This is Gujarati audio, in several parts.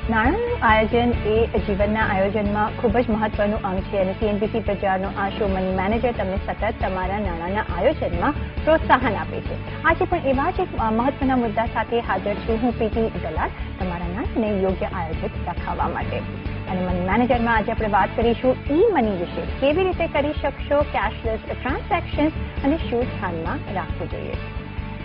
નાણાંનું આયોજન એ જીવનના આયોજનમાં ખૂબ જ મહત્વનું અંગ છે અને CNBC પ્રચારનો આ શો મની મેનેજર તમને સતત તમારા નાણાંના આયોજનમાં પ્રોત્સાહન આપે છે. આજે પણ એવા જ એક મહત્વના મુદ્દા સાથે હાજર છું હું PT દલાલ, તમારા નાણાંને યોગ્ય આયોજિત રખાવવા માટે. અને મની મેનેજરમાં આજે આપણે વાત કરીશું ઈ-મની વિશે. કેવી રીતે કરી શકશો કેશલેસ ટ્રાન્ઝેક્શન્સ અને શું ધ્યાનમાં રાખવું જોઈએ.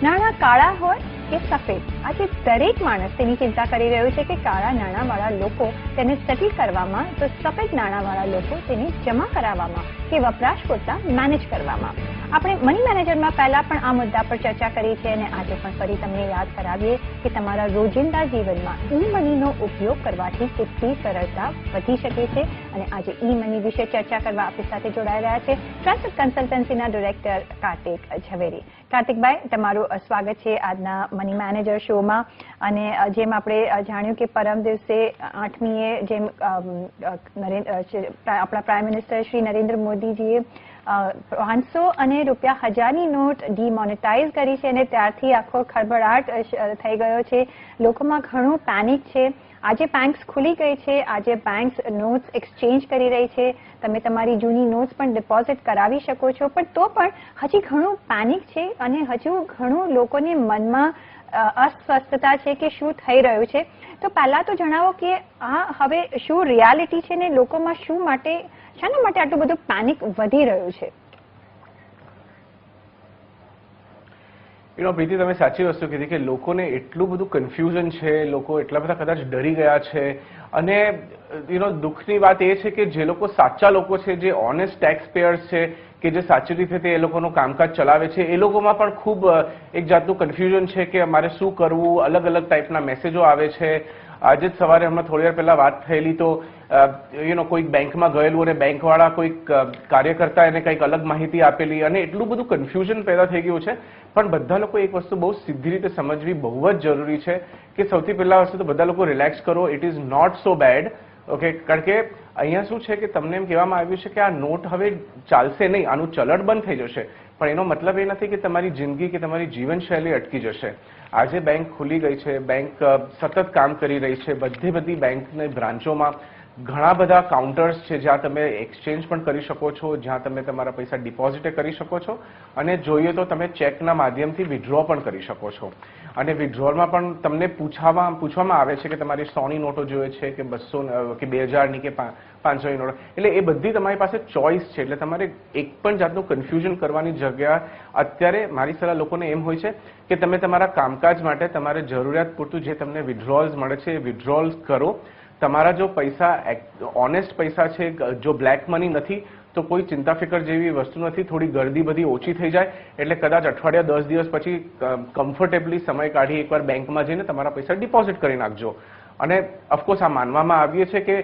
નાણાં કાળા હોય કે સફેદ, આજે દરેક માણસ તેની ચિંતા કરી રહ્યું છે કે કાળા નાણાંવાળા લોકો તેને સેટલ કરવામાં તો સફેદ નાણાંવાળા લોકો તેને જમા કરાવવામાં કે વપરાશ પૂરતા મેનેજ કરવામાં. આપણે મની મેનેજરમાં પહેલા પણ આ મુદ્દા પર ચર્ચા કરી છે અને આજે પણ ફરી તમને યાદ કરાવીએ કે તમારા રોજિંદા જીવનમાં ઈ-મનીનો ઉપયોગ કરવાથી કેટલી સરળતા વધી શકે છે. અને આજે ઈ-મની વિશે ચર્ચા કરવા આપણી સાથે જોડાઈ રહ્યા છે ટ્રસ્ટ કન્સલ્ટન્સીના ડિરેક્ટર કાર્તિક ઝવેરી. કાર્તિકભાઈ, તમારું સ્વાગત છે આજના મની મેનેજર શોમાં. અને જેમ આપણે જાણ્યું કે પરમ દિવસે 8મીએ જેમ આપણા પ્રાઇમ મિનિસ્ટર શ્રી નરેન્દ્ર મોદીજીએ 500 અને ₹1000ની નોટ ડિમોનેટાઇઝ કરી છે અને ત્યારથી આખો ખળભળાટ થઈ ગયો છે. લોકોમાં ઘણું પેનિક છે. આજે બેંક્સ ખુલી ગઈ છે. આજે બેંક્સ નોટ્સ એક્સચેન્જ કરી રહી છે. તમે તમારી જૂની નોટ્સ પણ ડિપોઝિટ કરાવી શકો છો, પણ તો પણ હજી ઘણું પેનિક છે અને હજુ ઘણું લોકોને મનમાં અસ્વસ્થતા છે કે શું થઈ રહ્યું છે. તો પહેલા તો જણાવો કે આ હવે શું રિયાલિટી છે ને લોકોમાં શાના માટે આટલું બધું પેનિક વધી રહ્યું છે. પ્રીતિ, તમે સાચી વસ્તુ કીધી કે લોકોને એટલું બધું કન્ફ્યુઝન છે, લોકો એટલા બધા કદાચ ડરી ગયા છે. અને દુઃખની વાત એ છે કે જે લોકો સાચા લોકો છે, જે ઓનેસ્ટ ટેક્સ પેયર્સ છે, કે જે સાચી રીતે એ લોકોનું કામકાજ ચલાવે છે, એ લોકોમાં પણ ખૂબ એક જાતનું કન્ફ્યુઝન છે કે અમારે શું કરવું. અલગ અલગ ટાઈપના મેસેજો આવે છે. આજે જ સવારે હમણાં થોડી વાર પહેલા વાત થયેલી તો કોઈક બેંકમાં ગયેલું અને બેંકવાળા કોઈક કાર્યકર્તા એને કંઈક અલગ માહિતી આપેલી અને એટલું બધું કન્ફ્યુઝન પેદા થઈ ગયું છે. પણ બધા લોકો એક વસ્તુ બહુ સીધી રીતે સમજવી બહુ જ જરૂરી છે કે સૌથી પહેલા વસ્તુ તો બધા લોકો રિલેક્સ કરો. It is not so bad. Okay, કારણ કે અહીંયા શું છે કે તમને એમ કહેવામાં આવ્યું છે કે આ નોટ હવે ચાલશે નહીં, આનું ચલણ બંધ થઈ જશે. પણ એનો મતલબ એ નથી કે તમારી જિંદગી કે તમારી જીવનશૈલી અટકી જશે. આજે બેંક ખુલી ગઈ છે, બેંક સતત કામ કરી રહી છે. બધી બેંકની બ્રાન્ચોમાં ઘણા બધા કાઉન્ટર્સ છે જ્યાં તમે એક્સચેન્જ પણ કરી શકો છો, જ્યાં તમે તમારા પૈસા ડિપોઝિટ કરી શકો છો અને જોઈએ તો તમે ચેકના માધ્યમથી વિથડ્રો પણ કરી શકો છો. અને વિથડ્રોલમાં પણ તમને પૂછવામાં આવે છે કે તમારી 100ની નોટો જોઈએ છે કે 200 કે 2000ની કે 500ની નોટો. એટલે એ બધી તમારી પાસે ચોઇસ છે. એટલે તમારે એક પણ જાતનું કન્ફ્યુઝન કરવાની જગ્યા અત્યારે મારી સલાહ લોકોને એમ હોય છે કે તમે તમારા કામકાજ માટે તમારે જરૂરિયાત પૂરતું જે તમને વિથડ્રોલ્સ મળે છે એ વિથડ્રોલ્સ કરો. તમારા જો પૈસા ઓનેસ્ટ પૈસા છે, જો બ્લેક મની નથી તો કોઈ ચિંતા ફિકર જેવી વસ્તુ નથી. થોડી ગર્દી બધી ઓછી થઈ જાય એટલે કદાચ અઠવાડિયા 10 દિવસ પછી કમ્ફર્ટેબલી સમય કાઢી એકવાર બેંકમાં જઈને તમારા પૈસા ડિપોઝિટ કરી નાખજો. અને ઓફકોર્સ આ માનવામાં આવ્યું છે કે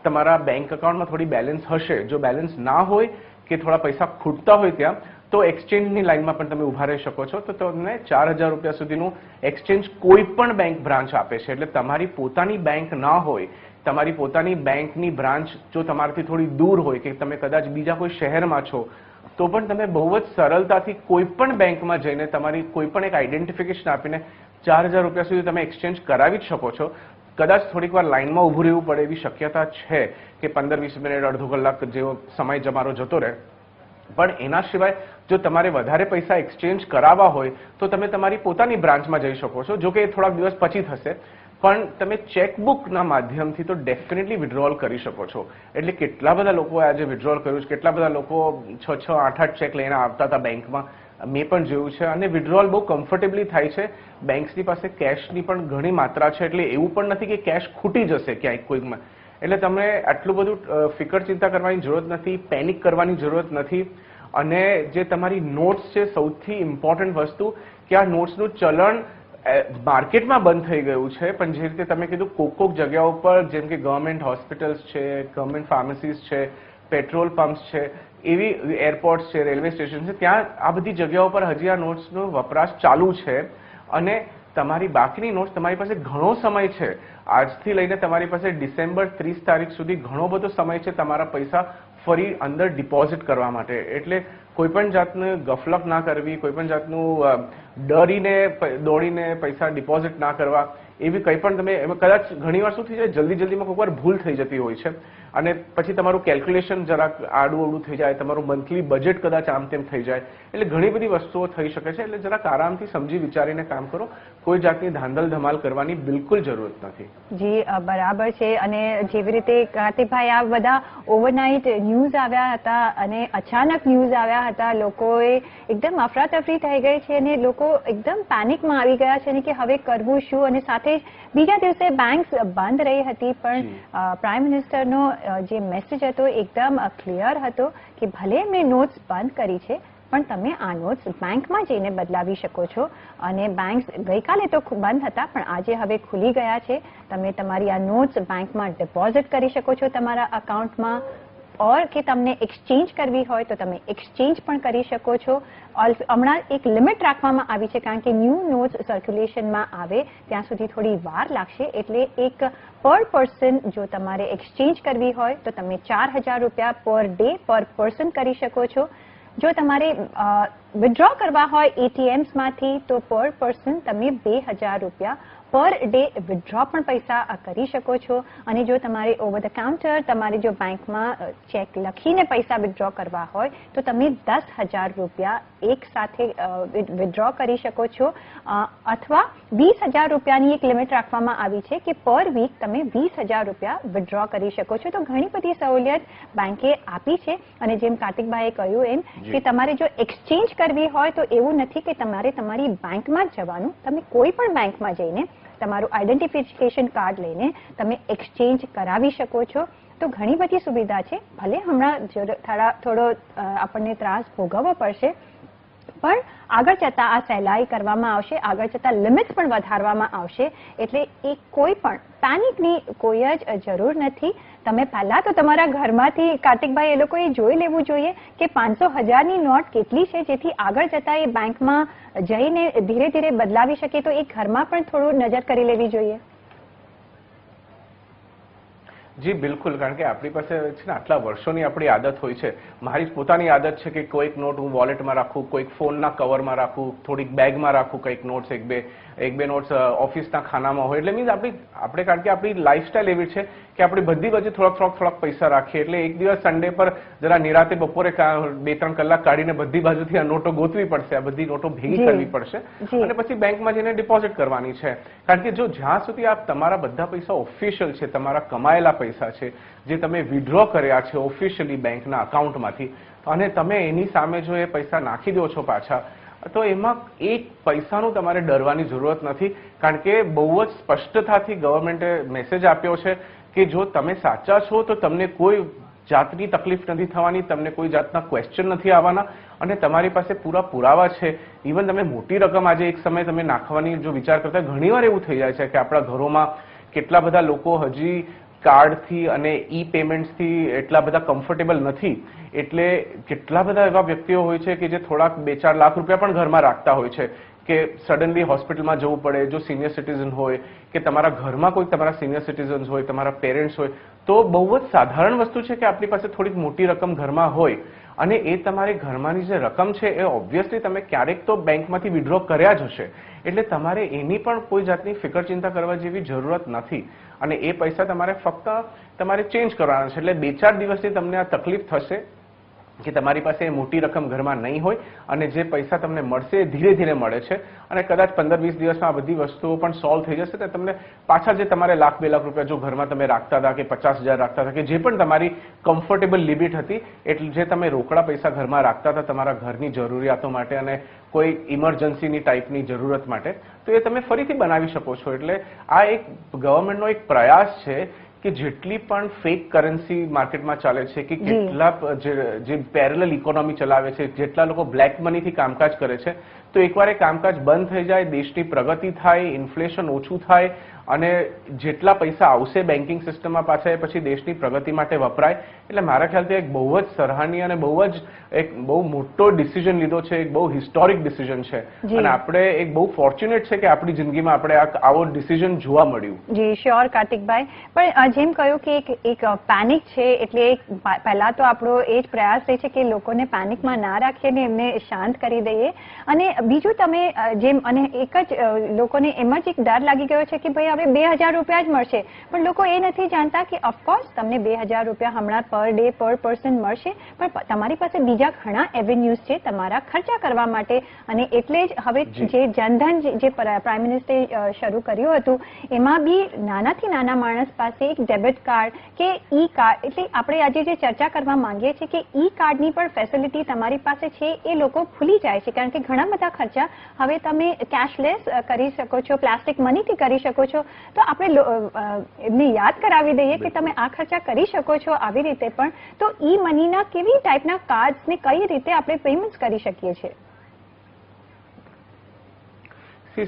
તમારા બેંક એકાઉન્ટમાં થોડી બેલેન્સ હશે. જો બેલેન્સ ના હોય કે થોડા પૈસા ખૂટતા હોય ત્યાં તો એક્સચેન્જની લાઇનમાં પણ તમે ઉભા રહી શકો છો. તો તમને ₹4000 સુધીનું એક્સચેન્જ કોઈ પણ બેંક બ્રાન્ચ આપે છે. એટલે તમારી પોતાની બેંક ના હોય, તમારી પોતાની બેંકની બ્રાન્ચ જો તમારાથી થોડી દૂર હોય કે તમે કદાચ બીજા કોઈ શહેરમાં છો તો પણ તમે બહુ જ સરળતાથી કોઈ પણ બેંકમાં જઈને તમારી કોઈ પણ એક આઈડેન્ટિફિકેશન આપીને ₹4000 સુધી તમે એક્સચેન્જ કરાવી જ શકો છો. કદાચ થોડીક વાર લાઇનમાં ઊભું રહેવું પડે એવી શક્યતા છે કે 15-20 મિનિટ, અડધો કલાક જેવો સમય તમારો જતો રહે. પણ એના સિવાય જો તમારે વધારે પૈસા એક્સચેન્જ કરાવવા હોય તો તમે તમારી પોતાની બ્રાન્ચમાં જઈ શકો છો. જો કે થોડાક દિવસ પછી થશે, પણ તમે ચેકબુકના માધ્યમથી તો ડેફિનેટલી વિથડ્રોલ કરી શકો છો. એટલે કેટલા બધા લોકોએ આજે વિથડ્રોલ કર્યું છે, કેટલા બધા લોકો 6-6, 8-8 ચેક લઈને આવતા હતા બેંકમાં, મેં પણ જોયું છે. અને વિથડ્રોલ બહુ કમ્ફર્ટેબલી થાય છે. બેંક્સની પાસે કેશની પણ ઘણી માત્રા છે. એટલે એવું પણ નથી કે કેશ ખૂટી જશે ક્યાંય કોઈકમાં. એટલે તમને આટલું બધું ફિકર ચિંતા કરવાની જરૂરત નથી, પેનિક કરવાની જરૂરત નથી. અને જે તમારી નોટ્સ છે, સૌથી ઇમ્પોર્ટન્ટ વસ્તુ કે આ નોટ્સનું ચલણ માર્કેટમાં બંધ થઈ ગયું છે. પણ જે રીતે તમે કીધું કોક જગ્યાઓ પર જેમ કે ગવર્મેન્ટ હોસ્પિટલ્સ છે, ગવર્મેન્ટ ફાર્મસીસ છે, પેટ્રોલ પંપ્સ છે, એવી એરપોર્ટ્સ છે, રેલવે સ્ટેશન છે, ત્યાં આ બધી જગ્યાઓ પર હજી આ નોટ્સનો વપરાશ ચાલુ છે. અને તમારી બાકીની નોટ્સ તમારી પાસે ઘણો સમય છે. આજથી લઈને તમારી પાસે ડિસેમ્બર 30 તારીખ સુધી ઘણો બધો સમય છે તમારા પૈસા ફરી અંદર ડિપોઝિટ કરવા માટે. એટલે કોઈપણ જાતનું ગફલત ના કરવી, કોઈપણ જાતનું ડરીને દોડીને પૈસા ડિપોઝિટ ના કરવા, એવી કંઈ પણ તમે એમાં કદાચ ઘણીવાર શું થઈ જાય, જલ્દીમાં કોઈક વાર ભૂલ થઈ જતી હોય છે અને પછી તમારું કેલ્ક્યુલેશન જરાક આડું થઈ જાય, તમારું મંથલી બજેટ કદાચ આમ તેમ થઈ જાય, એટલે ઘણી બધી વસ્તુઓ થઈ શકે છે. એટલે જરાક આરામથી સમજી વિચારીને કામ કરો. કોઈ જાતની ધાંધલ ધમાલ કરવાની બિલકુલ જરૂરત નથી. જી બરાબર છે. અને જેવી રીતે કાર્તિકભાઈ આ બધા ઓવરનાઇટ ન્યૂઝ આવ્યા હતા અને અચાનક ન્યૂઝ આવ્યા હતા, લોકોએ એકદમ અફરાતફરી થઈ ગઈ છે અને લોકો એકદમ પેનિકમાં આવી ગયા છે કે હવે કરવું શું. અને સાથે જ બીજા દિવસે બેંક્સ બંધ રહી હતી, પણ પ્રાઇમ મિનિસ્ટરનો જે મેસેજ હતો એકદમ ક્લિયર હતો કે ભલે એમણે નોટ્સ બંધ કરી છે પણ તમે આ નોટ્સ બેંકમાં જઈને બદલાવી શકો છો. અને બેંક્સ ગઈકાલે તો બંધ હતા પણ આજે હવે ખુલી ગયા છે. તમે તમારી આ નોટ્સ બેંકમાં ડિપોઝિટ કરી શકો છો તમારા અકાઉન્ટમાં, ઓર કે તમને એક્સચેન્જ કરવી હોય તો તમે એક્સચેન્જ પણ કરી શકો છો. હમણાં એક લિમિટ રાખવામાં આવી છે કારણ કે ન્યૂ નોટ્સ સર્ક્યુલેશનમાં આવે ત્યાં સુધી થોડી વાર લાગશે. એટલે એક પર પર્સન જો તમારે એક્સચેન્જ કરવી હોય તો તમે 4,000 રૂપિયા પર ડે પર પર્સન કરી શકો છો. જો તમારે વિથડ્રો કરવા હોય એટીએમ્સમાંથી તો પર પર્સન તમે 2,000 રૂપિયા પર ડે વિથડ્રો પણ પૈસા કરી શકો છો. અને જો તમારે ઓવર ધ કાઉન્ટર તમારે જો બેંકમાં ચેક લખીને પૈસા વિથડ્રો કરવા હોય તો તમે 10,000 રૂપિયા એક સાથે વિથડ્રો કરી શકો છો. અથવા 20,000 રૂપિયાની એક લિમિટ રાખવામાં આવી છે કે પર વીક તમે 20,000 રૂપિયા વિથડ્રો કરી શકો છો. તો ઘણી બધી સહુલિયત બેંકે આપી છે. અને જેમ કાર્તિકભાઈએ કહ્યું એમ કે તમારે જો એક્સચેન્જ કરવી હોય તો એવું નથી કે તમારે તમારી બેંકમાં જ જવાનું. તમે કોઈ પણ બેંકમાં જઈને તમારું આઈડેન્ટિફિકેશન કાર્ડ લઈને તમે એક્સચેન્જ કરાવી શકો છો. તો ઘણી બધી સુવિધા છે. ભલે હમણાં થોડો આપણને ત્રાસ ભોગવવો પડશે પણ આગળ જતા આ સહેલાઈ કરવામાં આવશે, આગળ જતા લિમિટ્સ પણ વધારવામાં આવશે. એટલે એ કોઈ પણ પેનિકની કોઈ જ જરૂર નથી. તમે પહેલા તો તમારા ઘરમાંથી કાર્તિકભાઈ એ લોકોએ જોઈ લેવું જોઈએ કે 500,000ની નોટ કેટલી છે, જેથી આગળ જતા એ બેંકમાં જઈને ધીરે ધીરે બદલાવી શકે. તો એ ઘરમાં પણ થોડું નજર કરી લેવી જોઈએ. જી બિલકુલ, કારણ કે આપણી પાસે છે ને આટલા વર્ષોની આપણી આદત હોય છે. મારી પોતાની આદત છે કે કોઈક નોટ હું વોલેટમાં રાખું, કોઈક ફોનના કવરમાં રાખું, થોડીક બેગમાં રાખું, કંઈક નોટ્સ એક બે નોટ્સ ઓફિસના ખાનામાં હોય. એટલે મીન્સ આપણે કારણ કે આપણી લાઈફસ્ટાઈલ એવી છે કે આપણે બધી વચ્ચે થોડાક પૈસા રાખીએ. એટલે એક દિવસ સન્ડે પર જરા નિરાતે બપોરે 2-3 કલાક કાઢીને બધી બાજુથી આ નોટો ગોતવી પડશે, આ બધી નોટો ભેગી કરવી પડશે અને પછી બેંકમાં જઈને ડિપોઝિટ કરવાની છે. કારણ કે જો જ્યાં સુધી આપ તમારા બધા પૈસા ઓફિશિયલ છે, તમારા કમાયેલા પૈસા છે જે તમે વિથડ્રો કર્યા છે ઓફિશિયલી બેંકના અકાઉન્ટમાંથી, અને તમે એની સામે જો એ પૈસા નાખી દો છો પાછા, તો એમાં એક પૈસાનું તમારે ડરવાની જરૂરત નથી. કારણ કે બહુ જ સ્પષ્ટતાથી ગવર્મેન્ટે મેસેજ આપ્યો છે કે જો તમે સાચા છો તો તમને કોઈ જાતની તકલીફ નથી થવાની, તમને કોઈ જાતના ક્વેશ્ચન નથી આવવાના અને તમારી પાસે પૂરા પુરાવા છે. ઇવન તમે મોટી રકમ આજે એક સમય તમે નાખવાની જો વિચાર કરતા, ઘણીવાર એવું થઈ જાય છે કે આપણા ઘરોમાં કેટલા બધા લોકો હજી કાર્ડથી અને ઈ પેમેન્ટ્સથી એટલા બધા કમ્ફર્ટેબલ નથી. એટલે કેટલા બધા એવા વ્યક્તિઓ હોય છે કે જે થોડાક 2-4 લાખ રૂપિયા પણ ઘરમાં રાખતા હોય છે કે સડનલી હોસ્પિટલમાં જવું પડે. જો સિનિયર સિટીઝન હોય કે તમારા ઘરમાં કોઈ તમારા સિનિયર સિટીઝન્સ હોય, તમારા પેરેન્ટ્સ હોય, તો બહુ જ સાધારણ વસ્તુ છે કે આપણી પાસે થોડીક મોટી રકમ ઘરમાં હોય અને એ તમારી ઘરમાંની જે રકમ છે એ ઓબ્વિયસલી તમે ક્યારેક તો બેંકમાંથી વિથડ્રો કર્યા જ હશે. એટલે તમારે એની પણ કોઈ જાતની ફિકર ચિંતા કરવા જેવી જરૂરત નથી. અને એ પૈસા તમારે ફક્ત તમારે ચેન્જ કરવાના છે. એટલે 2-4 દિવસની તમને આ તકલીફ થશે કે તમારી પાસે મોટી રકમ ઘરમાં નહીં હોય અને જે પૈસા તમને મળશે એ ધીરે ધીરે મળે છે અને કદાચ 15-20 દિવસમાં આ બધી વસ્તુઓ પણ સોલ્વ થઈ જશે. તો તમને પાછા જે તમારે 1,00,000-2 લાખ રૂપિયા જો ઘરમાં તમે રાખતા હતા કે 50,000 રાખતા હતા કે જે પણ તમારી કમ્ફર્ટેબલ લિમિટ હતી, એટલે જે તમે રોકડા પૈસા ઘરમાં રાખતા હતા તમારા ઘરની જરૂરિયાતો માટે અને કોઈ ઇમરજન્સીની ટાઈપની જરૂરત માટે, તો એ તમે ફરીથી બનાવી શકો છો. એટલે આ એક ગવર્મેન્ટનો એક પ્રયાસ છે કે જેટલી પણ ફેક કરન્સી માર્કેટમાં ચાલે છે, કે કેટલા જે પેરેલલ ઇકોનોમી ચલાવે છે, જેટલા લોકો બ્લેક મનીથી કામકાજ કરે છે, તો એકવાર એ કામકાજ બંધ થઈ જાય, દેશની પ્રગતિ થાય, ઇન્ફ્લેશન ઓછું થાય અને જેટલા પૈસા આવશે બેન્કિંગ સિસ્ટમમાં પાછા એ પછી દેશની પ્રગતિ માટે વપરાય. એટલે મારા ખ્યાલથી એક બહુ જ સરાહનીય અને બહુ મોટો ડિસિઝન લીધો છે, એક બહુ હિસ્ટોરિક ડિસિઝન છે અને આપણે એક બહુ ફોર્ચ્યુનેટ છે કે આપણી જિંદગીમાં આપણે આવો ડિસિઝન જોવા મળ્યું. જી શ્યોર કાર્તિકભાઈ. પણ જેમ કહ્યું કે એક પેનિક છે, એટલે પહેલા તો આપણો એ જ પ્રયાસ રહે છે કે લોકોને પેનિકમાં ના રાખીએ ને એમને શાંત કરી દઈએ. અને બીજું તમે જેમ અને એક જ લોકોને એમ જ એક ડર લાગી ગયો છે કે ભાઈ હવે 2000 રૂપિયા જ મળશે, પણ લોકો એ નથી જાણતા કે ઓફકોર્સ તમને 2000 રૂપિયા હમણાં પર ડે પર પર્સન મળશે, પણ તમારી પાસે બીજા ઘણા એવેન્યુઝ છે તમારા ખર્ચા કરવા માટે. અને એટલે જ હવે જે જનધન જે પ્રાઇમ મિનિસ્ટરે શરૂ કર્યું હતું એમાં બી નાનાથી નાના માણસ પાસે એક ડેબિટ કાર્ડ કે ઈ કાર્ડ, એટલે આપણે આજે જે ચર્ચા કરવા માંગીએ છીએ કે ઈ કાર્ડની પણ ફેસિલિટી તમારી પાસે છે એ લોકો ભૂલી જાય છે, કારણ કે ઘણા બધા ખર્ચા હવે તમે કેશલેસ કરી શકો છો, પ્લાસ્ટિક મનીથી કરી શકો છો. તો આપણે એમને યાદ કરાવી દઈએ કે તમે આ ખર્ચા કરી શકો છો આવી રીતે પણ. તો ઈ મનીના કેવી ટાઈપના કાર્ડ્સને કઈ રીતે આપણે પેમેન્ટ કરી શકીએ છીએ?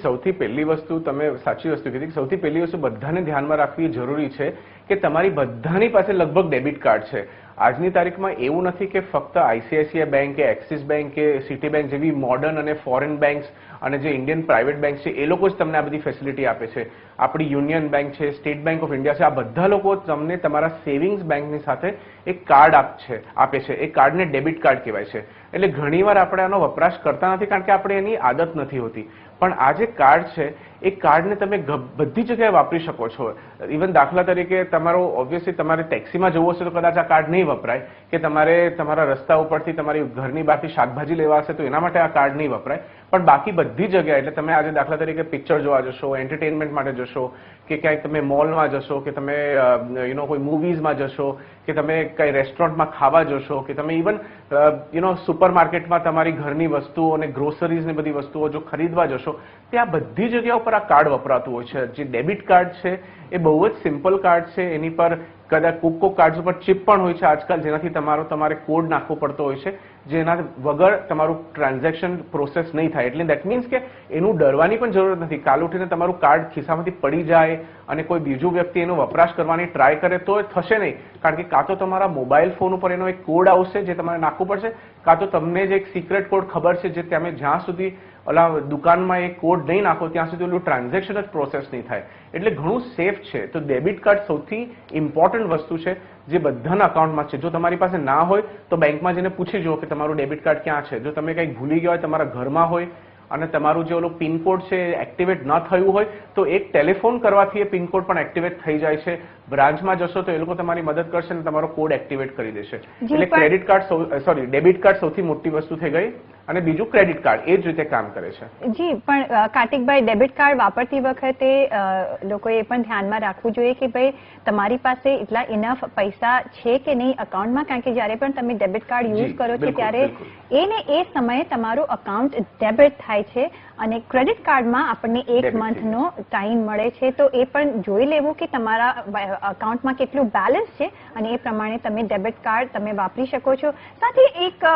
સૌથી પહેલી વસ્તુ તમે સાચી વસ્તુ કીધી. સૌથી પહેલી વસ્તુ બધાને ધ્યાનમાં રાખવી જરૂરી છે કે તમારી બધાની પાસે લગભગ ડેબિટ કાર્ડ છે. આજની તારીખમાં એવું નથી કે ફક્ત આઈસીઆઈસીઆઈ બેંક કે એક્સિસ બેંક કે સિટી બેંક જેવી મોડર્ન અને ફોરેન બેંક્સ અને જે ઇન્ડિયન પ્રાઇવેટ બેંક છે એ લોકો જ તમને આ બધી ફેસિલિટી આપે છે. આપણી યુનિયન બેંક છે, સ્ટેટ બેંક ઓફ ઇન્ડિયા છે, આ બધા લોકો તમને તમારા સેવિંગ્સ બેંકની સાથે એક કાર્ડ આપે છે. એ કાર્ડને ડેબિટ કાર્ડ કહેવાય છે. એટલે ઘણીવાર આપણે આનો વપરાશ કરતા નથી કારણ કે આપણે એની આદત નથી હોતી. પણ આ જે કાર્ડ છે એ કાર્ડને તમે બધી જગ્યાએ વાપરી શકો છો. ઇવન દાખલા તરીકે તમારો ઓબ્વિયસલી તમારે ટેક્સીમાં જવું હશે તો કદાચ આ કાર્ડ નહીં વપરાય, કે તમારે તમારા રસ્તા ઉપરથી તમારી ઘરની બહારથી શાકભાજી લેવા હશે તો એના માટે આ કાર્ડ નહીં વપરાય. પણ બાકી બધી જગ્યાએ, એટલે તમે આજે દાખલા તરીકે પિક્ચર જોવા જશો, એન્ટરટેનમેન્ટ માટે જશો, કે ક્યાંક તમે મોલમાં જશો, કે તમે કોઈ મૂવીઝમાં જશો, કે તમે કઈ રેસ્ટોરન્ટમાં ખાવા જશો, કે તમે ઇવન સુપરમાર્કેટમાં તમારી ઘરની વસ્તુઓ અને ગ્રોસરીઝ ને બધી વસ્તુઓ જો ખરીદવા જશો, ત્યાં બધી જગ્યા ઉપર આ કાર્ડ વપરાતું હોય છે. જે ડેબિટ કાર્ડ છે એ બહુ જ સિમ્પલ કાર્ડ છે. એની પર કદાચ કોક કાર્ડ ઉપર ચિપ પણ હોય છે આજકાલ, જેનાથી તમારે કોડ નાખવો પડતો હોય છે, જેના વગર તમારું ટ્રાન્ઝેક્શન પ્રોસેસ નહીં થાય. એટલે દેટ મીન્સ કે એનું ડરવાની પણ જરૂર નથી. કાલ ઉઠીને તમારું કાર્ડ ખિસ્સામાંથી પડી જાય અને કોઈ બીજું વ્યક્તિ એનો વપરાશ કરવાની ટ્રાય કરે તો એ થશે નહીં, કારણ કે કાં તો તમારા મોબાઈલ ફોન ઉપર એનો એક કોડ આવશે જે તમારે નાખવું પડશે, કાં તો તમને જે એક સિક્રેટ કોડ ખબર છે જે તમે જ્યાં સુધી ઓલા દુકાનમાં એ કોડ નહીં નાખો ત્યાં સુધી ઓલું ટ્રાન્ઝેક્શન જ પ્રોસેસ નહીં થાય. એટલે ઘણું સેફ છે. તો ડેબિટ કાર્ડ સૌથી ઇમ્પોર્ટન્ટ વસ્તુ છે જે બધાના અકાઉન્ટમાં છે. જો તમારી પાસે ના હોય તો બેંકમાં જઈને પૂછી જુઓ કે તમારું ડેબિટ કાર્ડ ક્યાં છે. જો તમે કંઈક ભૂલી ગયા હોય, તમારા ઘરમાં હોય અને તમારું જે ઓલું પિનકોડ છે એ એક્ટિવેટ ન થયું હોય તો એક ટેલિફોન કરવાથી એ પિનકોડ પણ એક્ટિવેટ થઈ જાય છે. બ્રાન્ચમાં જશો તો એ લોકો તમારી મદદ કરશે અને તમારો કોડ એક્ટિવેટ કરી દેશે. એટલે ક્રેડિટ કાર્ડ ડેબિટ કાર્ડ સૌથી મોટી વસ્તુ થઈ ગઈ. અને બીજું ક્રેડિટ કાર્ડ એ જ રીતે કામ કરે છે. જી, પણ કાર્તિકભાઈ, ડેબિટ કાર્ડ વાપરતી વખતે લોકોએ એ પણ ધ્યાનમાં રાખવું જોઈએ કે ભાઈ તમારી પાસે એટલા ઇનફ પૈસા છે કે નહીં અકાઉન્ટમાં, કારણ કે જ્યારે પણ તમે ડેબિટ કાર્ડ યુઝ કરો છો ત્યારે એ સમયે તમારું અકાઉન્ટ ડેબિટ થાય છે અને ક્રેડિટ કાર્ડમાં આપણને 1 મંથનો ટાઈમ મળે છે. તો એ પણ જોઈ લેવું કે તમારા અકાઉન્ટમાં કેટલું બેલેન્સ છે અને એ પ્રમાણે તમે ડેબિટ કાર્ડ તમે વાપરી શકો છો. સાથે એક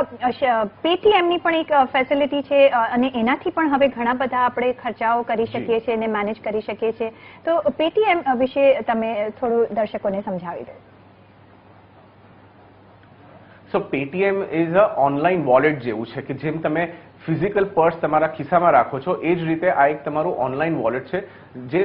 પેટીએમની પણ એક ફેસિલિટી છે અને એનાથી પણ હવે ઘણા બધા આપણે ખર્ચાઓ કરી શકીએ છીએ અને મેનેજ કરી શકીએ છીએ. તો પેટીએમ વિશે તમે થોડું દર્શકોને સમજાવી દો. So Paytm is a online wallet જેવું છે કે જેમ તમે ફિઝિકલ પર્સ તમારા ખિસ્સામાં રાખો છો એ જ રીતે આ એક તમારું ઓનલાઈન વોલેટ છે જે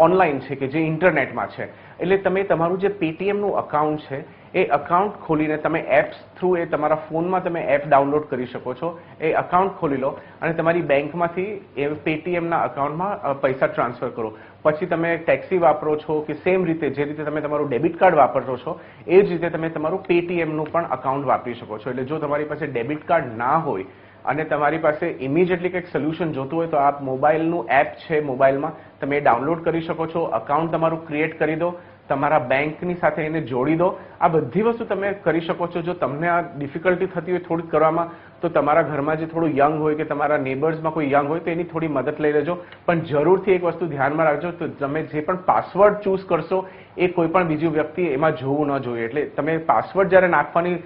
ઓનલાઈન છે કે જે ઇન્ટરનેટમાં છે. એટલે તમે તમારું જે પેટીએમનું અકાઉન્ટ છે એ અકાઉન્ટ ખોલીને તમે એપ્સ થ્રુ એ તમારા ફોનમાં તમે એપ ડાઉનલોડ કરી શકો છો. એ અકાઉન્ટ ખોલી લો અને તમારી બેંકમાંથી એ પેટીએમના અકાઉન્ટમાં પૈસા ટ્રાન્સફર કરો. પછી તમે ટેક્સી વાપરો છો કે સેમ રીતે જે રીતે તમે તમારું ડેબિટ કાર્ડ વાપરો છો એ જ રીતે તમે તમારું પેટીએમનું પણ અકાઉન્ટ વાપરી શકો છો. એટલે જો તમારી પાસે ડેબિટ કાર્ડ ના હોય અને તમારી પાસે ઇમિડિયેટલી કંઈક સોલ્યુશન જોતું હોય તો આપ મોબાઈલનું એપ છે, મોબાઈલમાં તમે એ ડાઉનલોડ કરી શકો છો. અકાઉન્ટ તમારું ક્રિએટ કરી દો, તમારા બેંકની સાથે એને જોડી દો. આ બધી વસ્તુ તમે કરી શકો છો. જો તમને આ ડિફિકલ્ટી થતી હોય થોડીક કરવામાં તો તમારા ઘરમાં જે થોડું યંગ હોય કે તમારા નેબર્સમાં કોઈ યંગ હોય તો એની થોડી મદદ લઈ લેજો. પણ જરૂરથી એક વસ્તુ ધ્યાનમાં રાખજો, તો તમે જે પણ પાસવર્ડ ચૂઝ કરશો એ કોઈ પણ બીજી વ્યક્તિ એમાં જોવું ન જોઈએ. એટલે તમે પાસવર્ડ જ્યારે નાખવાની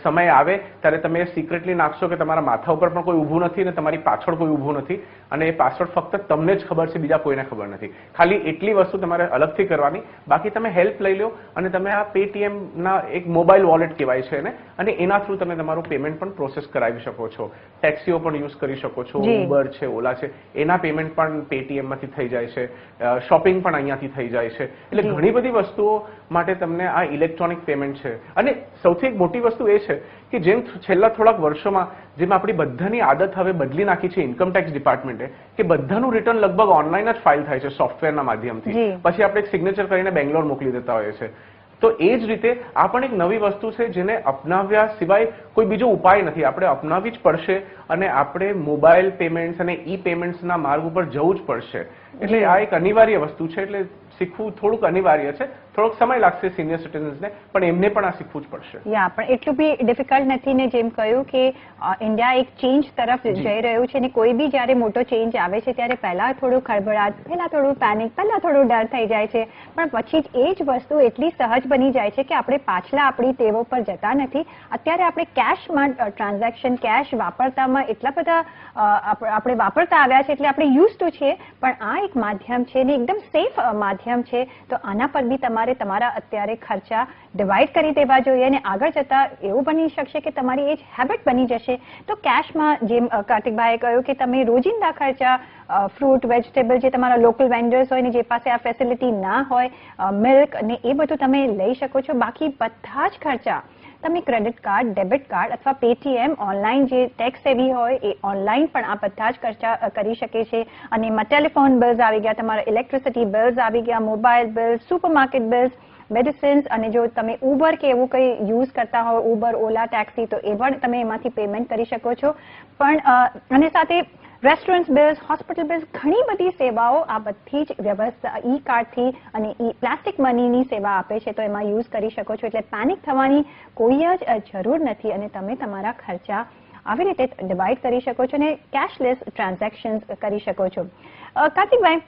સમય આવે ત્યારે તમે સિક્રેટલી નાખશો કે તમારા માથા ઉપર પણ કોઈ ઊભું નથી અને તમારી પાછળ કોઈ ઊભું નથી અને એ પાસવર્ડ ફક્ત તમને જ ખબર છે, બીજા કોઈને ખબર નથી. ખાલી એટલી વસ્તુ તમારે અલગથી કરવાની. બાકી તમે હેલ્પ લઈ લો અને તમે આ પેટીએમના એક મોબાઈલ વોલેટ કહેવાય છે એને, અને એના થ્રુ તમે તમારું પેમેન્ટ પણ પ્રોસેસ કરાવી શકો છો. ટેક્સીઓ પણ યુઝ કરી શકો છો, ઉબર છે, ઓલા છે, એના પેમેન્ટ પણ પેટીએમમાંથી થઈ જાય છે. શોપિંગ પણ અહીંયાથી થઈ જાય છે. એટલે ઘણી બધી વસ્તુઓ માટે તમને આ ઇલેક્ટ્રોનિક પેમેન્ટ છે. અને સૌથી એક મોટી વસ્તુ વસ્તુ એ છે કે જેમ છેલ્લા થોડાક વર્ષોમાં જેમ આપણી બધાની આદત હવે બદલી નાખી છે ઇન્કમટેક્સ ડિપાર્ટમેન્ટે કે બધાનું રિટર્ન લગભગ ઓનલાઈન જ ફાઇલ થાય છે સોફ્ટવેરના માધ્યમથી, પછી આપણે એક સિગ્નેચર કરીને બેંગ્લોર મોકલી દેતા હોઈએ છીએ. તો એ જ રીતે આ પણ એક નવી વસ્તુ છે જેને અપનાવ્યા સિવાય કોઈ બીજો ઉપાય નથી. આપણે અપનાવવી જ પડશે અને આપણે મોબાઈલ પેમેન્ટ્સ અને ઈ પેમેન્ટ્સના માર્ગ ઉપર જવું જ પડશે. એટલે આ એક અનિવાર્ય વસ્તુ છે. એટલે શીખવું થોડુંક અનિવાર્ય છે, થોડોક સમય લાગશે સિનિયર સિટીઝન્સને, પણ એમને પણ આ શીખવું જ પડશે. પણ એટલું બી ડિફિકલ્ટ નથી ને. જેમ કહ્યું કે ઇન્ડિયા એક ચેન્જ તરફ જઈ રહ્યું છે ને કોઈ બી જયારે મોટો ચેન્જ આવે છે ત્યારે પહેલા થોડું ખળભળાટ, પહેલા થોડું પેનિક, પહેલા થોડું ડર થઈ જાય છે, પણ પછી જ એ જ વસ્તુ એટલી સહજ બની જાય છે કે આપણે પાછલા આપણી ટેવો પર જતા નથી. અત્યારે આપણે કેશમાં ટ્રાન્ઝેક્શન, કેશ વાપરતામાં એટલા બધા આપણે વાપરતા આવ્યા છે એટલે આપણે યુઝ ટુ છીએ, પણ આ એક માધ્યમ છે ને એકદમ સેફ માધ્યમ છે. તો આના પર બી તમારે તમારા અત્યારે ખર્ચા ડિવાઈડ કરી દેવા જોઈએ અને આગળ જતા એવું બની શકશે કે તમારી એ જ હેબિટ બની જશે. તો કેશમાં જેમ કાર્તિકભાઈએ કહ્યું કે તમે રોજિંદા ખર્ચા, ફ્રૂટ, વેજીટેબલ, જે તમારા લોકલ વેન્ડર્સ હોય ને જે પાસે આ ફેસિલિટી ના હોય, મિલ્ક ને એ બધું તમે લઈ શકો છો. બાકી બધા જ ખર્ચા તમે ક્રેડિટ કાર્ડ, ડેબિટ કાર્ડ અથવા પેટીએમ, ઓનલાઈન જે ટેક્સ સેવી હોય એ ઓનલાઈન પણ આ બધા જ ખર્ચા કરી શકે છે. અને એમાં ટેલિફોન બિલ્સ આવી ગયા, તમારા ઇલેક્ટ્રિસિટી બિલ્સ આવી ગયા, mobile bills, supermarket bills, medicines, અને જો તમે ઉબર કે એવું કંઈ યુઝ કરતા હોય, ઉબર, ઓલા, ટેક્સી, તો એ પણ તમે એમાંથી પેમેન્ટ કરી શકો છો. પણ અને સાથે રેસ્ટોરન્ટ બિલ્સ, હોસ્પિટલ બિલ્સ, ઘણી બધી સેવાઓ આ બધી જ વ્યવસ્થા ઈ કાર્ડથી અને ઈ પ્લાસ્ટિક મનીની સેવા આપે છે, તો એમાં યુઝ કરી શકો છો. એટલે પેનિક થવાની કોઈ જ જરૂર નથી અને તમે તમારા ખર્ચા આવી રીતે ડિવાઈડ કરી શકો છો અને કેશલેસ ટ્રાન્ઝેક્શન્સ કરી શકો છો. કાર્તિકભાઈ,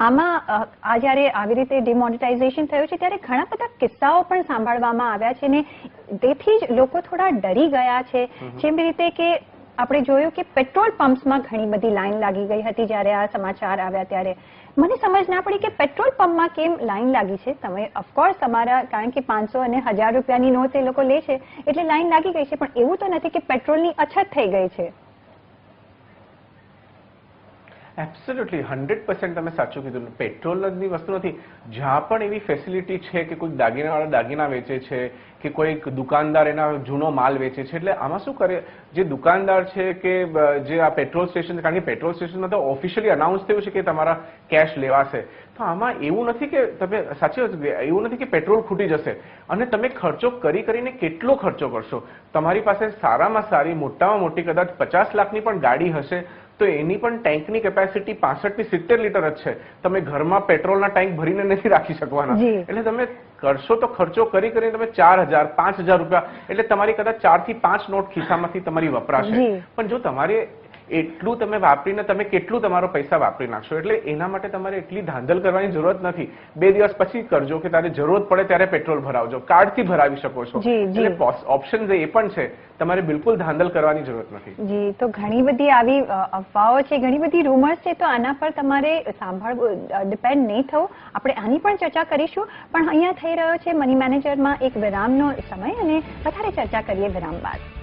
આમાં આ જ્યારે આવી રીતે ડિમોનેટાઇઝેશન થયું છે ત્યારે ઘણા બધા કિસ્સાઓ પણ સાંભળવામાં આવ્યા છે ને તેથી જ લોકો થોડા ડરી ગયા છે. જેમ રીતે કે આપણે જોયું કે પેટ્રોલ પંપ્સમાં ઘણી બધી લાઈન લાગી ગઈ હતી જ્યારે આ સમાચાર આવ્યા ત્યારે. મને સમજ ના પડી કે પેટ્રોલ પંપમાં કેમ લાઈન લાગી છે. તમે ઓફકોર્સ તમારા, કારણ કે 500 અને 1000 રૂપિયાની નોટ એ લોકો લે છે એટલે લાઈન લાગી ગઈ છે, પણ એવું તો નથી કે પેટ્રોલની અછત થઈ ગઈ છે. એબ્સોલ્યુટલી 100% તમે સાચું કીધું. પેટ્રોલની વસ્તુ નથી. જ્યાં પણ એવી ફેસિલિટી છે કે કોઈ દાગીનાવાળા દાગીના વેચે છે કે કોઈ દુકાનદાર એના જૂનો માલ વેચે છે, એટલે આમાં શું કરે, જે દુકાનદાર છે કે જે આ પેટ્રોલ સ્ટેશન, કારણ કે પેટ્રોલ સ્ટેશનમાં તો ઓફિશિયલી અનાઉન્સ થયું છે કે તમારા કેશ લેવાશે, તો આમાં એવું નથી કે તમે સાચી વાત, એવું નથી કે પેટ્રોલ ખૂટી જશે અને તમે ખર્ચો કરીને કેટલો ખર્ચો કરશો. તમારી પાસે સારામાં સારી, મોટામાં મોટી કદાચ 50 લાખની પણ ગાડી હશે તો એની પણ ટેન્કની કેપેસિટી 65 થી 70 લીટર જ છે. તમે ઘરમાં પેટ્રોલના ટેન્ક ભરીને નથી રાખી શકવાના. એટલે તમે કરશો તો ખર્ચો કરીને તમે 4000, 5000 રૂપિયા, એટલે તમારી કદાચ 4 થી 5 નોટ ખિસ્સામાંથી તમારી વપરાશે. પણ જો તમારે એટલું તમે વાપરીને તમે કેટલું તમારો પૈસા વાપરી નાખશો, એટલે એના માટે તમારે એટલી ધાંધલ કરવાની જરૂરત નથી. 2 દિવસ પછી કરજો કે તારે જરૂરત પડે ત્યારે પેટ્રોલ ભરાવજો, કાર્ડથી ભરાવી શકો છો. એટલે ઓપ્શન એ પણ છે, તમારે બિલકુલ ધાંધલ કરવાની જરૂરત નથી. જી, તો ઘણી બધી આવી અફવાઓ છે, ઘણી બધી રૂમર્સ છે, તો આના પર તમારે સાંભળવું, ડિપેન્ડ નહીં થવું. આપણે આની પણ ચર્ચા કરીશું, પણ અહીંયા થઈ રહ્યો છે મની મેનેજરમાં એક વિરામનો સમય અને વધારે ચર્ચા કરીએ વિરામ બાદ.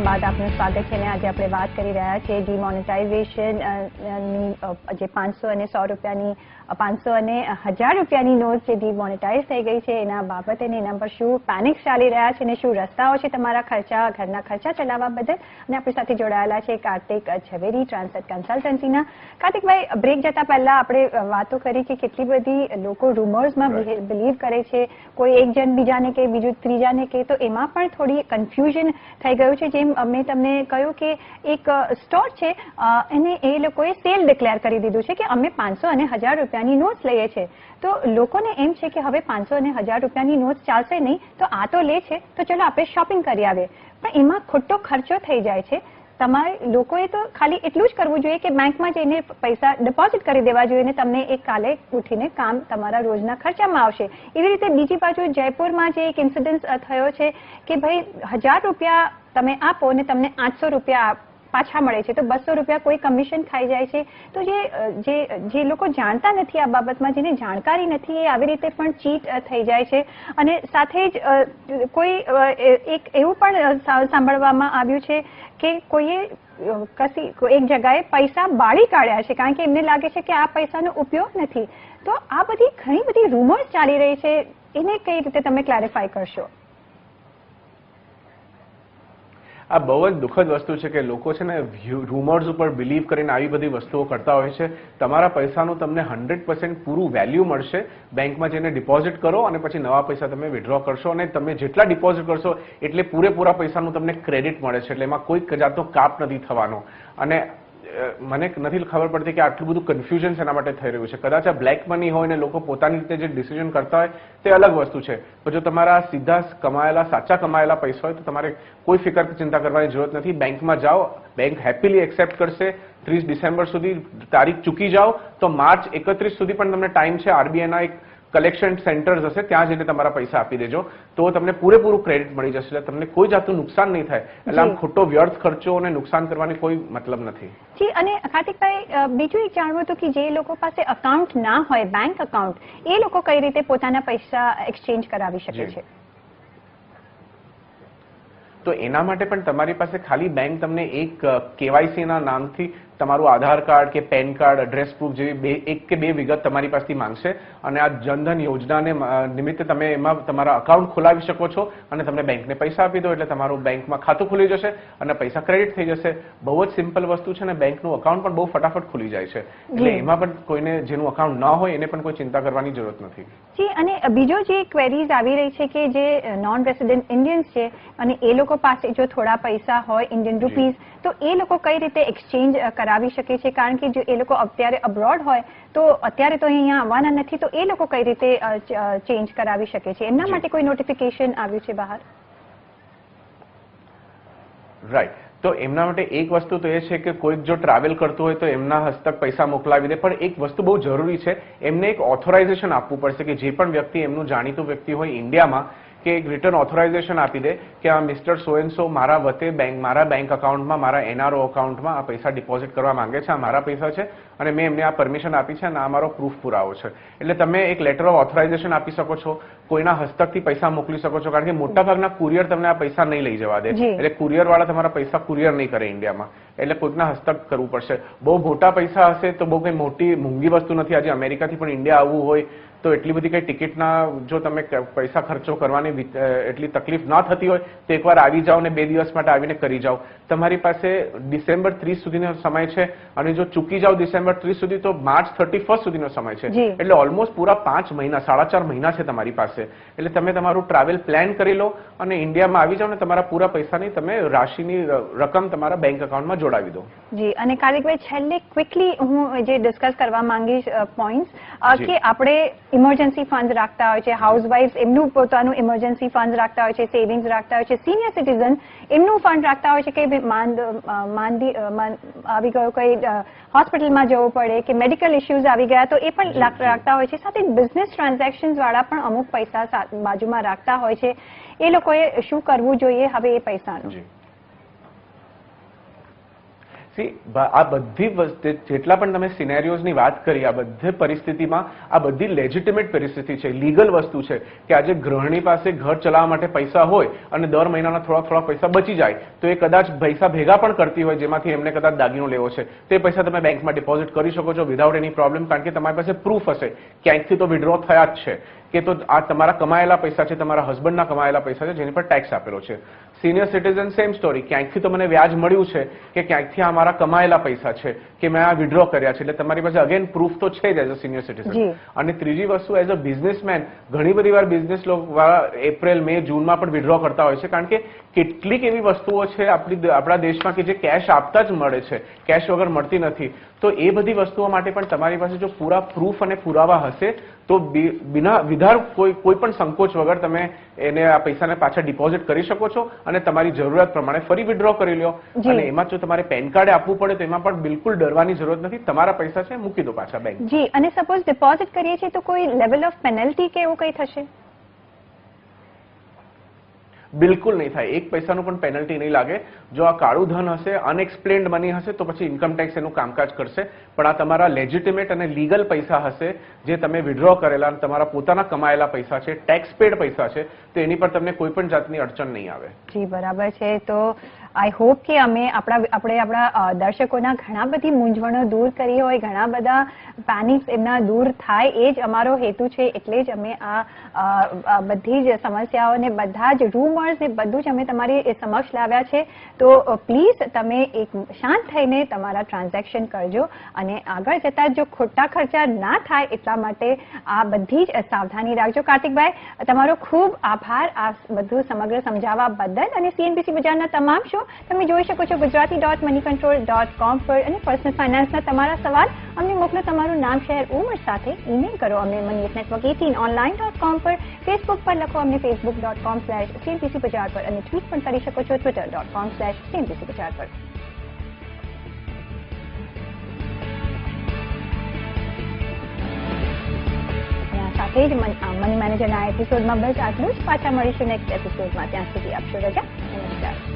બાદ આપનું સ્વાગત છે અને આજે આપણે વાત કરી રહ્યા છીએ ડિમોનેટાઇઝેશન ની, જે 500 અને 100 રૂપિયાની, 500 અને 1000 રૂપિયાની નોટ જે ડિમોનેટાઇઝ થઈ ગઈ છે એના બાબતે, એના પર શું પેનિક ચાલી રહ્યા છે અને શું રસ્તાઓ છે તમારા ખર્ચા, ઘરના ખર્ચા ચલાવવા બદલ. અને આપણી સાથે જોડાયેલા છે કાર્તિક ઝવેરી, ટ્રાન્સેટ કન્સલ્ટન્સીના. કાર્તિકભાઈ, બ્રેક જતા પહેલા આપણે વાતો કરી કે કેટલી બધી લોકો રૂમર્સમાં બિલીવ કરે છે, કોઈ એક જણ બીજાને કે બીજું ત્રીજાને કે, તો એમાં પણ થોડી કન્ફ્યુઝન થઈ ગયું છે. જેમ મેં તમને કહ્યું કે એક સ્ટોર છે એને એ લોકોએ સેલ ડિક્લેર કરી દીધું છે કે અમે 500 અને 1000 રૂપિયાની નોટ્સ લઈએ છીએ. તો લોકોને એમ છે કે હવે 500 અને 1000 રૂપિયાની નોટ્સ ચાલશે નહીં, તો આ તો લે છે તો ચલો આપણે શોપિંગ કરી આવીએ. પણ એમાં ખોટો ખર્ચો થઈ જાય છે. તમારે લોકોએ તો ખાલી એટલું જ કરવું જોઈએ કે બેંકમાં જઈને પૈસા ડિપોઝિટ કરી દેવા જોઈએ ને તમને એક કાલે ઉઠીને કામ તમારા રોજના ખર્ચામાં આવશે. એવી રીતે બીજી બાજુ જયપુરમાં જે એક ઇન્સિડન્સ થયો છે કે ભાઈ 1000 રૂપિયા તમે આપો ને તમને 800 રૂપિયા પાછા મળે છે, તો 200 રૂપિયા કોઈ કમિશન ખાઈ જાય છે. તો જે લોકો જાણતા નથી આ બાબતમાં, જેને જાણકારી નથી, એ આવી રીતે પણ ચીટ થઈ જાય છે. અને સાથે જ કોઈ એક એવું પણ સાંભળવામાં આવ્યું છે કે કોઈએ એક જગ્યાએ પૈસા બાળી કાઢ્યા છે કારણ કે એમને લાગે છે કે આ પૈસાનો ઉપયોગ નથી. તો આ બધી ઘણી બધી રૂમર્સ ચાલી રહી છે, એને કઈ રીતે તમે ક્લેરિફાય કરશો? આ બહુ જ દુઃખદ વસ્તુ છે કે લોકો છે ને રૂમર્સ ઉપર બિલીવ કરીને આવી બધી વસ્તુઓ કરતા હોય છે. તમારા પૈસાનું તમને 100% પૂરું વેલ્યુ મળશે. બેંકમાં જઈને ડિપોઝિટ કરો અને પછી નવા પૈસા તમે વિડ્રો કરશો અને તમે જેટલા ડિપોઝિટ કરશો એટલે પૂરેપૂરા પૈસાનું તમને ક્રેડિટ મળે છે. એટલે એમાં કોઈ જાતનો કાપ નથી થવાનો. અને મને નથી ખબર પડતી કે આટલું બધું કન્ફ્યુઝન એના માટે થઈ રહ્યું છે. કદાચ આ બ્લેક મની હોય ને લોકો પોતાની રીતે જે ડિસિઝન કરતા હોય તે અલગ વસ્તુ છે, પણ જો તમારા સીધા કમાયેલા સાચા કમાયેલા પૈસા હોય તો તમારે કોઈ ફિકર ચિંતા કરવાની જરૂરત નથી. બેંકમાં જાઓ, બેંક હેપીલી એક્સેપ્ટ કરશે. 30 ડિસેમ્બર સુધી તારીખ ચૂકી જાઓ તો માર્ચ 31 સુધી પણ તમને ટાઈમ છે. આરબીઆઈના એક કલેક્શન સેન્ટર્સ હશે, ત્યાં જઈને તમારા પૈસા આપી દેજો તો તમને પૂરેપૂરું ક્રેડિટ મળી જશે. એટલે તમને કોઈ જાતનું નુકસાન નહીં થાય. એટલે આમ ખોટો વ્યર્થ ખર્ચો અને નુકસાન કરવાની કોઈ મતલબ નથી. જી, અને કાર્તિકભાઈ, બીજું એક જાણવું હતું કે જે લોકો પાસે અકાઉન્ટ ના હોય, બેંક અકાઉન્ટ, એ લોકો કઈ રીતે પોતાના પૈસા એક્સચેન્જ કરાવી શકે છે? તો એના માટે પણ તમારી પાસે ખાલી બેંક તમને એક KYC ના નામથી તમારું આધાર કાર્ડ કે પેન કાર્ડ, એડ્રેસ પ્રૂફ જેવી 1 કે 2 વિગત તમારી પાસેથી માંગશે. અને આ જનધન યોજનાને નિમિત્તે તમે એમાં તમારા અકાઉન્ટ ખોલાવી શકો છો અને તમને બેંકને પૈસા આપી દો એટલે તમારું બેંકમાં ખાતું ખુલી જશે અને પૈસા ક્રેડિટ થઈ જશે. બહુ જ સિમ્પલ વસ્તુ છે ને બેંકનું અકાઉન્ટ પણ બહુ ફટાફટ ખુલી જાય છે. એટલે એમાં પણ કોઈને જેનું અકાઉન્ટ ન હોય એને પણ કોઈ ચિંતા કરવાની જરૂરત નથી. જી, અને બીજો જે ક્વેરીઝ આવી રહી છે કે જે નોન રેસિડેન્ટ ઇન્ડિયન્સ છે અને એ લોકો પાસે જો થોડા પૈસા હોય ઇન્ડિયન રૂપીઝ, તો એ લોકો કઈ રીતે એક્સચેન્જ કરાવી શકે છે? કારણ કે જો એ લોકો અત્યારે અબ્રોડ હોય તો અત્યારે તો અહીંયા આવવાના નથી, તો એ લોકો કઈ રીતે ચેન્જ કરાવી શકે છે? એમના માટે કોઈ નોટિફિકેશન આવ્યું છે બહાર? રાઈટ. તો એમના માટે એક વસ્તુ તો એ છે કે કોઈક જો ટ્રાવેલ કરતું હોય તો એમના હસ્તક પૈસા મોકલાવી દે. પણ એક વસ્તુ બહુ જરૂરી છે, એમને એક ઓથોરાઇઝેશન આપવું પડશે કે જે પણ વ્યક્તિ એમનું જાણીતું વ્યક્તિ હોય ઇન્ડિયામાં કે એક રિટર્ન ઓથોરાઇઝેશન આપી દે કે આ મિસ્ટર સો એન્ડ સો મારા વતે મારા બેંક અકાઉન્ટમાં, મારા NRO અકાઉન્ટમાં આ પૈસા ડિપોઝિટ કરવા માંગે છે, આ મારા પૈસા છે અને મેં એમને આ પરમિશન આપી છે અને આ મારો પ્રૂફ પુરાવો છે. એટલે તમે એક લેટર ઓફ ઓથોરાઇઝેશન આપી શકો છો, કોઈના હસ્તકથી પૈસા મોકલી શકો છો. કારણ કે મોટાભાગના કુરિયર તમને આ પૈસા નહીં લઈ જવા દે. એટલે કુરિયર વાળા તમારા પૈસા કુરિયર નહીં કરે ઇન્ડિયામાં. એટલે કોઈકના હસ્તક કરવું પડશે. બહુ મોટા પૈસા હશે તો બહુ કઈ મોંઘી વસ્તુ નથી. આજે અમેરિકાથી પણ ઇન્ડિયા આવવું હોય તો એટલી બધી કઈ ટિકિટના જો તમે પૈસા ખર્ચો કરવાની એટલી તકલીફ ના થતી હોય તો એકવાર આવી જાઓ ને 2 દિવસ માટે આવીને કરી જાઓ. તમારી પાસે ડિસેમ્બર 30 સુધીનો સમય છે અને જો ચૂકી જાઓ ડિસેમ્બર 30 સુધી તો માર્ચ 31 સુધીનો સમય છે. એટલે ઓલમોસ્ટ પૂરા 5 મહિના, 4.5 મહિના છે તમારી પાસે. એટલે તમે તમારું ટ્રાવેલ પ્લાન કરી લો અને ઇન્ડિયામાં આવી જાઓ ને તમારા પૂરા પૈસાની તમે રાશિની રકમ તમારા બેંક અકાઉન્ટમાં જોડાવી દો. જી, અને કાર્તિકભાઈ, છેલ્લે ક્વિકલી હું જે ડિસ્કસ કરવા માંગીશ પોઈન્ટ્સ કે આપણે ઇમરજન્સી ફંડ રાખતા હોય છે, હાઉસવાઇફ એમનું પોતાનું ઇમરજન્સી ફંડ રાખતા હોય છે, સેવિંગ્સ રાખતા હોય છે, સિનિયર સિટીઝન એમનું ફંડ રાખતા હોય છે કે આવી ગયો કઈ હોસ્પિટલમાં જવું પડે કે મેડિકલ ઇશ્યુઝ આવી ગયા તો એ પણ રાખતા હોય છે. સાથે બિઝનેસ ટ્રાન્ઝેક્શન્સ વાળા પણ અમુક પૈસા બાજુમાં રાખતા હોય છે. એ લોકોએ શું કરવું જોઈએ હવે એ પૈસાનું? આ બધી જેટલા પણ તમે સિનેરિયોઝની વાત કરી, આ બધી પરિસ્થિતિમાં આ બધી લેજિટિમેટ પરિસ્થિતિ છે, લીગલ વસ્તુ છે કે આજે ગૃહિણી પાસે ઘર ચલાવવા માટે પૈસા હોય અને દર મહિનાના થોડા પૈસા બચી જાય તો એ કદાચ પૈસા ભેગા પણ કરતી હોય જેમાંથી એમને કદાચ દાગીનો લેવો છે તે પૈસા તમે બેંકમાં ડિપોઝિટ કરી શકો છો વિધાઉટ એની પ્રોબ્લેમ. કારણ કે તમારી પાસે પ્રૂફ હશે ક્યાંકથી તો વિડ્રો થયા જ છે કે તો આ તમારા કમાયેલા પૈસા છે, તમારા હસબન્ડના કમાયેલા પૈસા છે જેની પર ટેક્સ આપેલો છે. સિનિયર સિટીઝન સેમ સ્ટોરી, ક્યાંકથી તો મને વ્યાજ મળ્યું છે કે ક્યાંકથી આ મારા કમાયેલા પૈસા છે કે મેં આ વિડ્રો કર્યા છે. એટલે તમારી પાસે અગેન પ્રૂફ તો છે જ એઝ અ સિનિયર સિટીઝન. અને ત્રીજી વસ્તુ, એઝ અ બિઝનેસમેન ઘણી બધી વાર બિઝનેસ વાળા એપ્રિલ, મે, જૂનમાં પણ વિડ્રો કરતા હોય છે. કારણ કે કેટલીક એવી વસ્તુઓ છે આપણા દેશમાં કે જે કેશ આપતા જ મળે છે, કેશ વગર મળતી નથી. તો એ બધી વસ્તુઓ માટે પણ તમારી પાસે જો પૂરા પ્રૂફ અને પુરાવા હશે તો વિધાર કોઈ પણ સંકોચ વગર તમે એને આ પૈસાને પાછા ડિપોઝિટ કરી શકો છો અને તમારી જરૂરિયાત પ્રમાણે ફરી વિડ્રો કરી લો. અને એમાં જો તમારે પેન કાર્ડ આપવું પડે તો એમાં પણ બિલકુલ ડરવાની જરૂરત નથી. તમારા પૈસા છે મૂકી દો પાછા બેંક. જી, અને સપોઝ ડિપોઝિટ કરીએ છીએ તો કોઈ લેવલ ઓફ પેનલ્ટી કે એવું કઈ થશે? બિલકુલ નહીં થાય. 1 પૈસાનું પણ પેનલ્ટી નહીં લાગે. જો આ કાળું ધન હશે, અનએક્સપ્લેન્ડ મની હશે, તો પછી ઇન્કમ ટેક્સ એનું કામકાજ કરશે. પણ આ તમારા લેજિટિમેટ અને લીગલ પૈસા હશે, જે તમે વિડ્રો કરેલા અને તમારા પોતાના કમાયેલા પૈસા છે, ટેક્સ પેડ પૈસા છે, તો એની પર તમને કોઈ પણ જાતની અડચણ નહીં આવે. જી બરાબર છે. તો આઈ હોપ કે અમે આપણા દર્શકોના ઘણા બધી મૂંઝવણો દૂર કરી હોય, ઘણા બધા પેનિક્સ એમના દૂર થાય, એ જ અમારો હેતુ છે. એટલે જ અમે આ બધી જ સમસ્યાઓને, બધા જ રૂમર્સ ને બધું જ અમે તમારી સમક્ષ લાવ્યા છે. તો પ્લીઝ તમે એક શાંત થઈને તમારા ટ્રાન્ઝેક્શન કરજો અને આગળ જતા જો ખોટા ખર્ચા ના થાય એટલા માટે આ બધી જ સાવધાની રાખજો. કાર્તિકભાઈ, તમારો ખૂબ આભાર આ બધું સમગ્ર સમજાવવા બદલ. અને CNBC બજારના તમામ શો તમે જોઈ શકો છો gujarati.moneycontrol.com પર. અને પર્સનલ ફાઇનાન્સના તમારા સવાલ અમને મોકલો તમારું નામ, શહેર, ઉંમર સાથે. ઈમેલ કરો અમને moneynetwork18online.com પર. ફેસબુક પર લખો અમને facebook.com/CNBC બજાર પર. અને ટ્વીટ પણ કરી શકો છો twitter.com/CNBC બજાર પર. સાથે જ મની મેનેજરના એપિસોડમાં બસ આટલું જ. પાછા મળીશું નેક્સ્ટ એપિસોડમાં. ત્યાં સુધી આપશો રજા. નમસ્કાર.